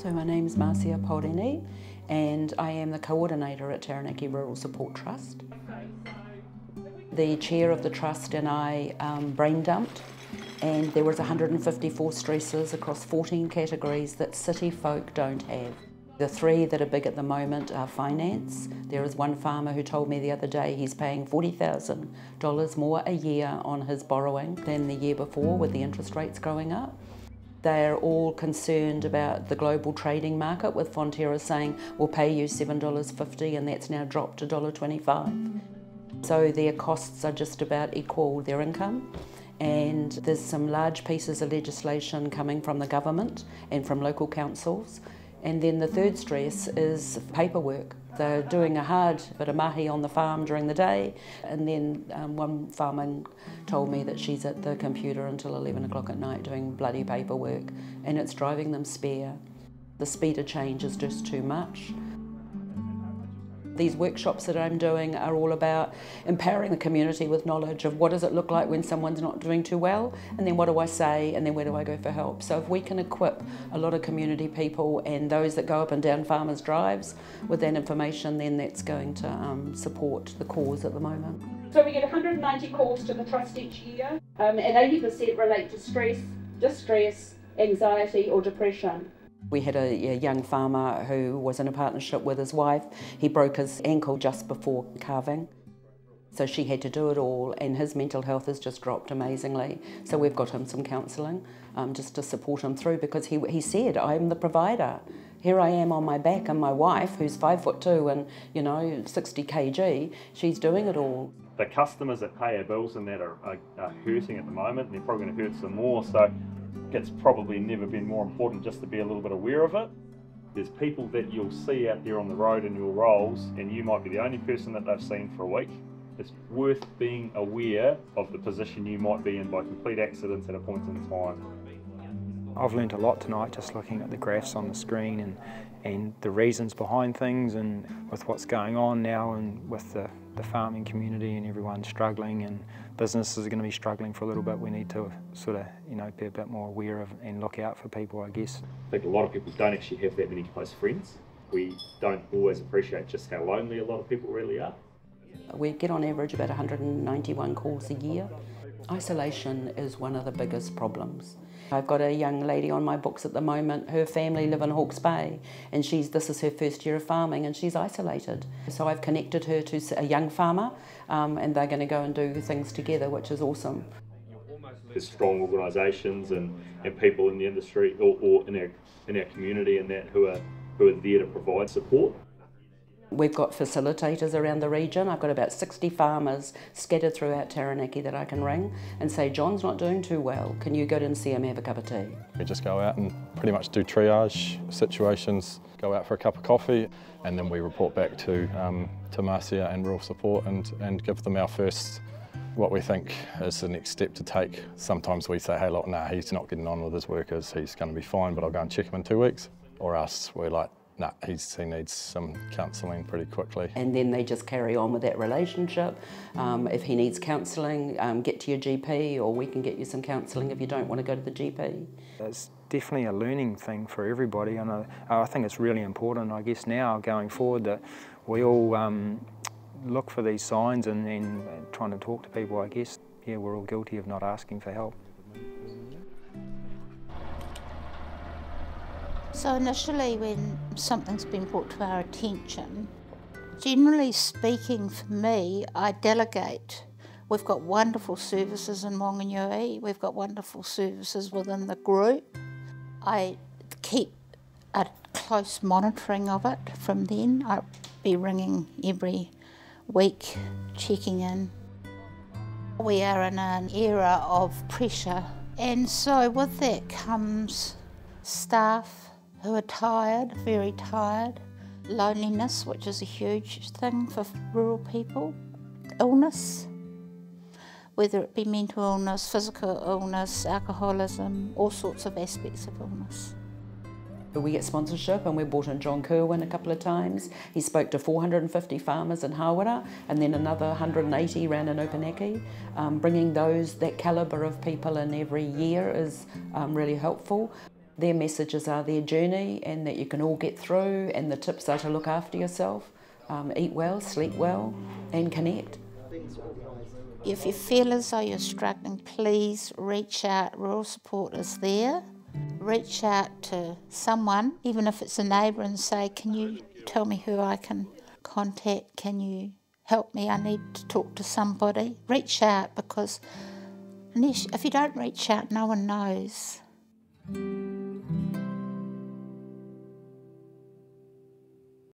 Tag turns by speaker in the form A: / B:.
A: So my name's Mahi and I am the coordinator at Taranaki Rural Support Trust. The chair of the trust and I brain dumped, and there was 154 stresses across 14 categories that city folk don't have. The three that are big at the moment are finance. There is one farmer who told me the other day he's paying $40,000 more a year on his borrowing than the year before with the interest rates going up. They're all concerned about the global trading market, with Fonterra saying we'll pay you $7.50 and that's now dropped to $1.25. So their costs are just about equal their income. And there's some large pieces of legislation coming from the government and from local councils. And then the third stress is paperwork. They're doing a hard bit of mahi on the farm during the day, and then one farmer told me that she's at the computer until 11 o'clock at night doing bloody paperwork, and it's driving them spare. The speed of change is just too much. These workshops that I'm doing are all about empowering the community with knowledge of what does it look like when someone's not doing too well, and then what do I say, and then where do I go for help. So if we can equip a lot of community people and those that go up and down farmers' drives with that information, then that's going to support the cause at the moment.
B: So we get 190 calls to the trust each year, and 80% relate to stress, distress, anxiety or depression.
A: We had a young farmer who was in a partnership with his wife. He broke his ankle just before calving, so she had to do it all, and his mental health has just dropped amazingly. So we've got him some counselling just to support him through, because he said, I'm the provider. Here I am on my back, and my wife, who's 5'2" and 60 kg, she's doing it all.
C: The customers that pay our bills and that are hurting at the moment, and they're probably going to hurt some more. So it's probably never been more important just to be a little bit aware of it. There's people that you'll see out there on the road in your roles, and you might be the only person that they've seen for a week. It's worth being aware of the position you might be in by complete accidents at a point in time.
D: I've learnt a lot tonight just looking at the graphs on the screen and the reasons behind things, and with what's going on now and with the farming community and everyone struggling, and businesses are going to be struggling for a little bit. We need to sort of be a bit more aware of and look out for people, I guess.
C: I think a lot of people don't actually have that many close friends. We don't always appreciate just how lonely a lot of people really are.
A: We get on average about 191 calls a year. Isolation is one of the biggest problems. I've got a young lady on my books at the moment. Her family live in Hawke's Bay, and this is her first year of farming, and she's isolated. So I've connected her to a young farmer, and they're going to go and do things together, which is awesome.
C: There's strong organisations and people in the industry or in our community and that who are there to provide support.
A: We've got facilitators around the region. I've got about 60 farmers scattered throughout Taranaki that I can ring and say, John's not doing too well, can you go and see him, have a cup of tea?
E: We just go out and pretty much do triage situations, go out for a cup of coffee, and then we report back to Mahi and Rural Support and give them our first, what we think is the next step to take. Sometimes we say, hey look, nah, he's not getting on with his workers, he's going to be fine, but I'll go and check him in 2 weeks. Or us, we're like, nah, he needs some counselling pretty quickly.
A: And then they just carry on with that relationship. If he needs counselling, get to your GP, or we can get you some counselling if you don't want to go to the GP.
D: It's definitely a learning thing for everybody, and I think it's really important, I guess, now going forward, that we all look for these signs and trying to talk to people, I guess. Yeah, we're all guilty of not asking for help.
F: So initially, when something's been brought to our attention, generally speaking for me, I delegate. We've got wonderful services in Wanganui, we've got wonderful services within the group. I keep a close monitoring of it from then. I'll be ringing every week, checking in. We are in an era of pressure, and so with that comes staff who are tired, very tired, loneliness, which is a huge thing for rural people, illness, whether it be mental illness, physical illness, alcoholism, all sorts of aspects of illness.
A: We get sponsorship, and we brought in John Kerwin a couple of times. He spoke to 450 farmers in Hawera, and then another 180 around in Opunake. Bringing that calibre of people in every year is really helpful. Their messages are their journey and that you can all get through, and the tips are to look after yourself, eat well, sleep well and connect.
F: If you feel as though you're struggling, please reach out. Rural Support is there. Reach out to someone, even if it's a neighbour, and say, can you tell me who I can contact? Can you help me? I need to talk to somebody. Reach out, because if you don't reach out, no one knows.